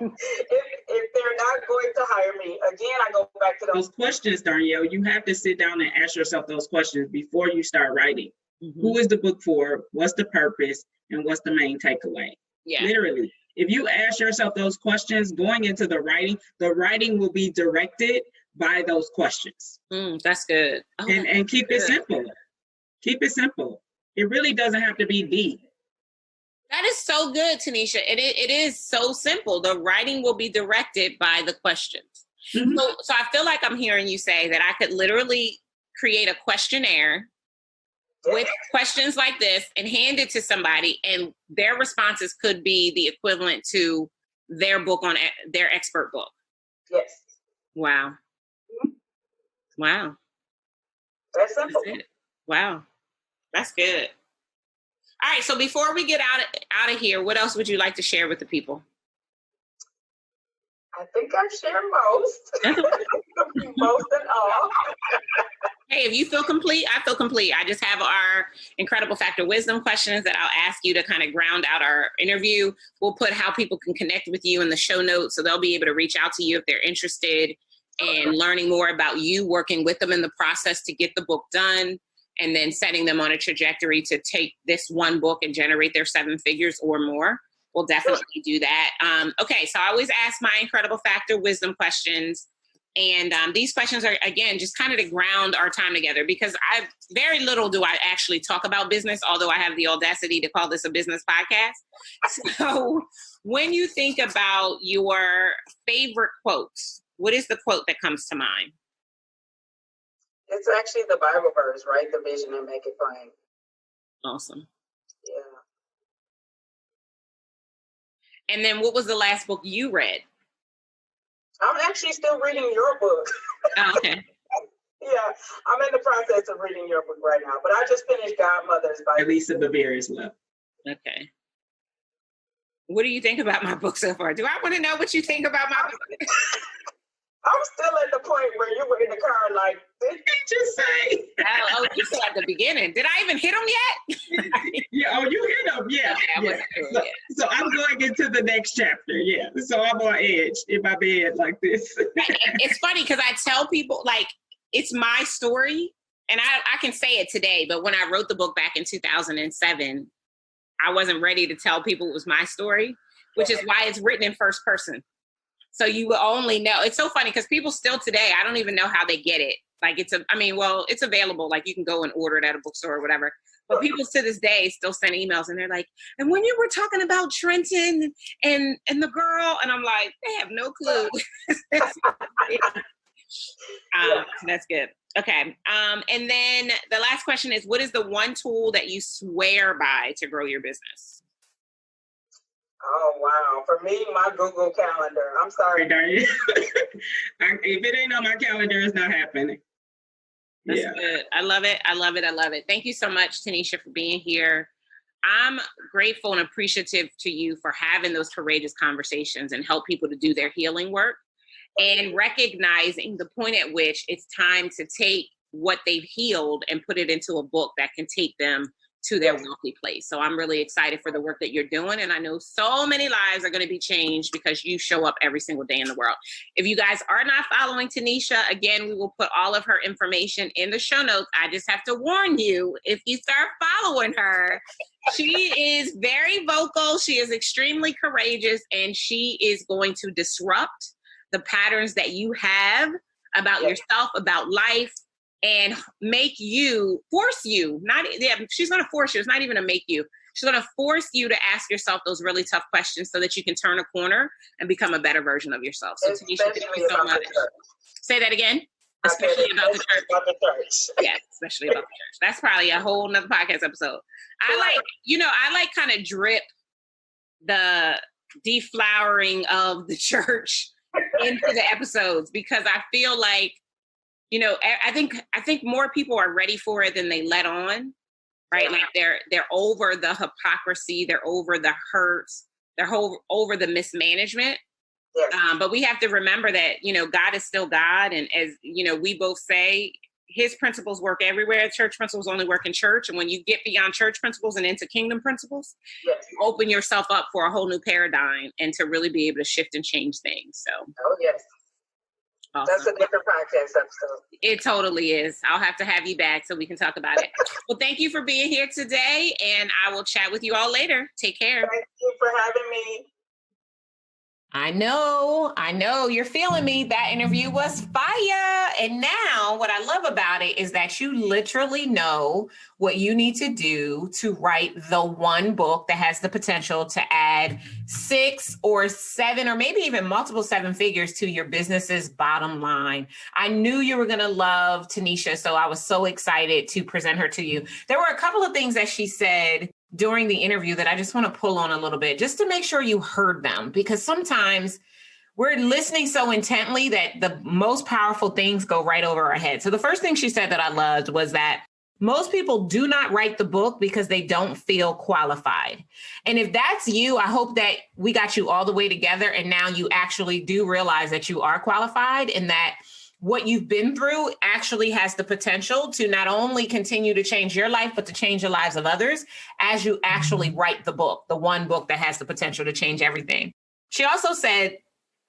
if they're not going to hire me, again, I go back to those questions, Darnyelle. You have to sit down and ask yourself those questions before you start writing. Mm-hmm. Who is the book for? What's the purpose? And what's the main takeaway? Yeah. Literally. If you ask yourself those questions going into the writing will be directed by those questions. That's good. Oh, and keep it simple. Keep it simple. It really doesn't have to be deep. That is so good, Tanisha. It is so simple. The writing will be directed by the questions. Mm-hmm. So I feel like I'm hearing you say that I could literally create a questionnaire with questions like this and hand it to somebody, and their responses could be the equivalent to their book on their expert book. Yes. Wow. Mm-hmm. Wow. That's simple. That's it. Wow. That's good. All right. So before we get out of here, what else would you like to share with the people? I think I've shared most. Most and all. Hey, if you feel complete, I feel complete. I just have our Incredible Factor Wisdom questions that I'll ask you to kind of ground out our interview. We'll put how people can connect with you in the show notes, so they'll be able to reach out to you if they're interested in learning more about you, working with them in the process to get the book done, and then setting them on a trajectory to take this one book and generate their 7 figures or more. We'll definitely do that. Okay, so I always ask my Incredible Factor Wisdom questions. And these questions are, again, just kind of to ground our time together, because very little do I actually talk about business, although I have the audacity to call this a business podcast. So when you think about your favorite quotes, what is the quote that comes to mind? It's actually the Bible verse, right? The vision and make it plain. Awesome. Yeah. And then what was the last book you read? I'm actually still reading your book. Oh, okay. Yeah, I'm in the process of reading your book right now, but I just finished Godmothers by Lisa Bevere as well. Okay. What do you think about my book so far? Do I want to know what you think about my book? I'm still at the point where you were in the car like, did he just say? Oh, you said at the beginning. Did I even hit him yet? Yeah, you hit him, yeah. Okay, yeah. So I'm going into the next chapter, yeah. So I'm on edge in my bed like this. It's funny because I tell people, like, it's my story, and I can say it today, but when I wrote the book back in 2007, I wasn't ready to tell people it was my story, which is why it's written in first person. So you will only know. It's so funny because people still today, I don't even know how they get it. Like it's available. Like you can go and order it at a bookstore or whatever. But people to this day still send emails and they're like, and when you were talking about Trenton and the girl, and I'm like, they have no clue. That's good. Okay. And then the last question is, what is the one tool that you swear by to grow your business? Oh, wow. For me, my Google Calendar. I'm sorry. If it ain't on my calendar, it's not happening. That's good. I love it. I love it. I love it. Thank you so much, Tanisha, for being here. I'm grateful and appreciative to you for having those courageous conversations and help people to do their healing work and recognizing the point at which it's time to take what they've healed and put it into a book that can take them to their wealthy place. So I'm really excited for the work that you're doing. And I know so many lives are going to be changed because you show up every single day in the world. If you guys are not following Tanisha, again, we will put all of her information in the show notes. I just have to warn you, if you start following her, she is very vocal. She is extremely courageous, and she is going to disrupt the patterns that you have about yourself, about life, and force you, she's going to force you. It's not even to make you. She's going to force you to ask yourself those really tough questions so that you can turn a corner and become a better version of yourself. So Tanisha, thank you so much. Say that again. Especially about the church. Yes, especially about the church. That's probably a whole nother podcast episode. I like kind of drip the deflowering of the church into the episodes, because I feel like, I think more people are ready for it than they let on, right? Like they're over the hypocrisy, they're over the hurts, they're over the mismanagement. But we have to remember that, God is still God. And as, we both say, his principles work everywhere. Church principles only work in church. And when you get beyond church principles and into kingdom principles, you open yourself up for a whole new paradigm and to really be able to shift and change things. So. Oh, yes. Awesome. That's a different podcast episode. It totally is. I'll have to have you back so we can talk about it. Well, thank you for being here today, and I will chat with you all later. Take care. Thank you for having me. I know you're feeling me. That interview was fire. And now what I love about it is that you literally know what you need to do to write the one book that has the potential to add 6 or 7 or maybe even multiple 7 figures to your business's bottom line. I knew you were going to love Tanisha, so I was so excited to present her to you. There were a couple of things that she said during the interview that I just want to pull on a little bit, just to make sure you heard them, because sometimes we're listening so intently that the most powerful things go right over our head. So the first thing she said that I loved was that most people do not write the book because they don't feel qualified. And if that's you, I hope that we got you all the way together and now you actually do realize that you are qualified and that what you've been through actually has the potential to not only continue to change your life, but to change the lives of others as you actually write the book, the one book that has the potential to change everything. She also said,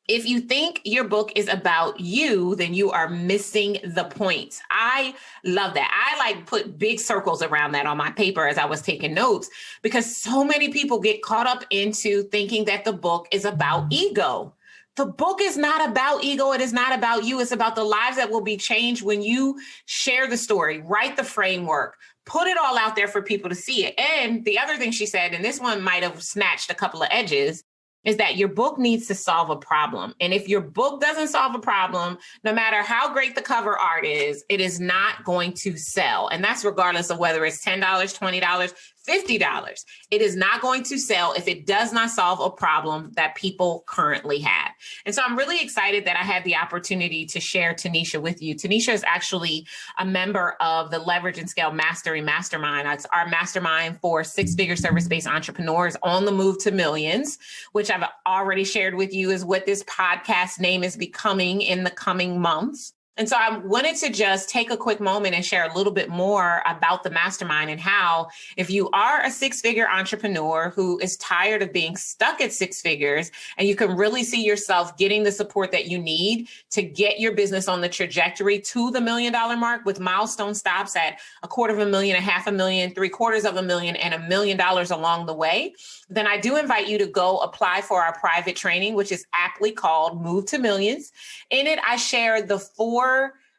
if you think your book is about you, then you are missing the point. I love that. I put big circles around that on my paper as I was taking notes, because so many people get caught up into thinking that the book is about ego. The book is not about ego. It is not about you. It's about the lives that will be changed when you share the story, write the framework, put it all out there for people to see it. And the other thing she said, and this one might have snatched a couple of edges, is that your book needs to solve a problem. And if your book doesn't solve a problem, no matter how great the cover art is, it is not going to sell. And that's regardless of whether it's $10, $20, $50. It is not going to sell if it does not solve a problem that people currently have. And so I'm really excited that I had the opportunity to share Tanisha with you. Tanisha is actually a member of the Leverage and Scale Mastery Mastermind. It's our mastermind for 6-figure service-based entrepreneurs on the move to millions, which I've already shared with you is what this podcast name is becoming in the coming months. And so I wanted to just take a quick moment and share a little bit more about the mastermind and how, if you are a 6-figure entrepreneur who is tired of being stuck at 6 figures and you can really see yourself getting the support that you need to get your business on the trajectory to the $1 million mark with milestone stops at $250,000, $500,000, $750,000, and $1 million along the way, then I do invite you to go apply for our private training, which is aptly called Move to Millions. In it, I share the 4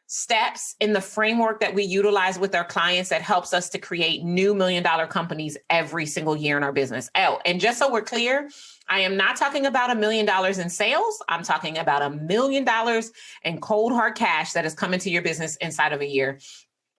steps in the framework that we utilize with our clients that helps us to create new $1 million companies every single year in our business. Oh, and just so we're clear, I am not talking about $1 million in sales. I'm talking about $1 million in cold hard cash that is coming to your business inside of a year.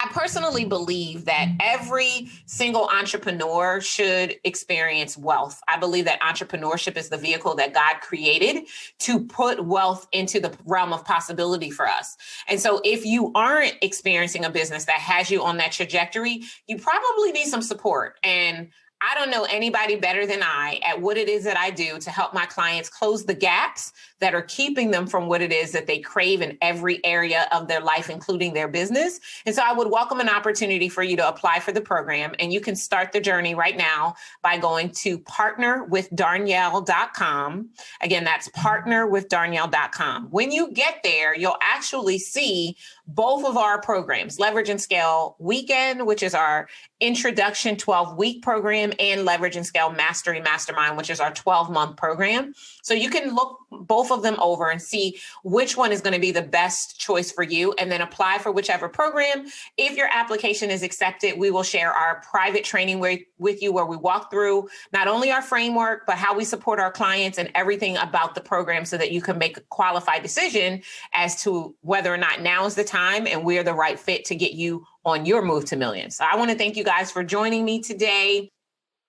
I personally believe that every single entrepreneur should experience wealth. I believe that entrepreneurship is the vehicle that God created to put wealth into the realm of possibility for us. And so if you aren't experiencing a business that has you on that trajectory, you probably need some support. And I don't know anybody better than I at what it is that I do to help my clients close the gaps that are keeping them from what it is that they crave in every area of their life, including their business. And so I would welcome an opportunity for you to apply for the program. And you can start the journey right now by going to partnerwithdarnyelle.com. Again, that's partnerwithdarnyelle.com. When you get there, you'll actually see both of our programs, Leverage and Scale Weekend, which is our Introduction 12-week program, and Leverage and Scale Mastery Mastermind, which is our 12-month program. So you can look both of them over and see which one is going to be the best choice for you, and then apply for whichever program. If your application is accepted, we will share our private training with you, where we walk through not only our framework, but how we support our clients and everything about the program, so that you can make a qualified decision as to whether or not now is the time and we're the right fit to get you on your move to millions. So I want to thank you guys for joining me today.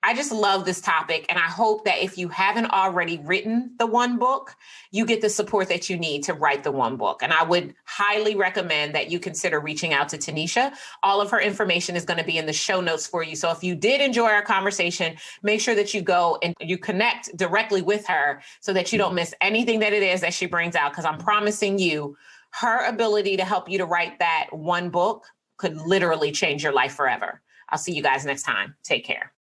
I just love this topic, and I hope that if you haven't already written the one book, you get the support that you need to write the one book. And I would highly recommend that you consider reaching out to Tanisha. All of her information is going to be in the show notes for you. So if you did enjoy our conversation, make sure that you go and you connect directly with her so that you don't miss anything that it is that she brings out, because I'm promising you, her ability to help you to write that one book could literally change your life forever. I'll see you guys next time. Take care.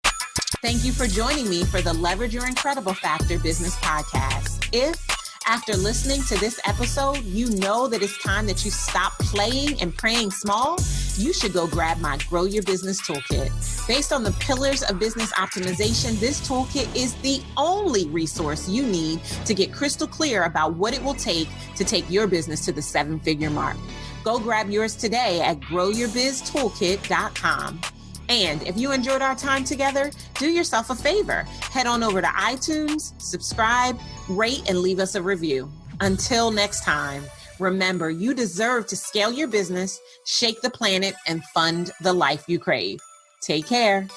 Thank you for joining me for the Leverage Your Incredible Factor Business Podcast. If, after listening to this episode, you know that it's time that you stop playing and praying small, you should go grab my Grow Your Business Toolkit. Based on the pillars of business optimization, this toolkit is the only resource you need to get crystal clear about what it will take to take your business to the 7-figure mark. Go grab yours today at growyourbiztoolkit.com. And if you enjoyed our time together, do yourself a favor. Head on over to iTunes, subscribe, rate, and leave us a review. Until next time, remember, you deserve to scale your business, shake the planet, and fund the life you crave. Take care.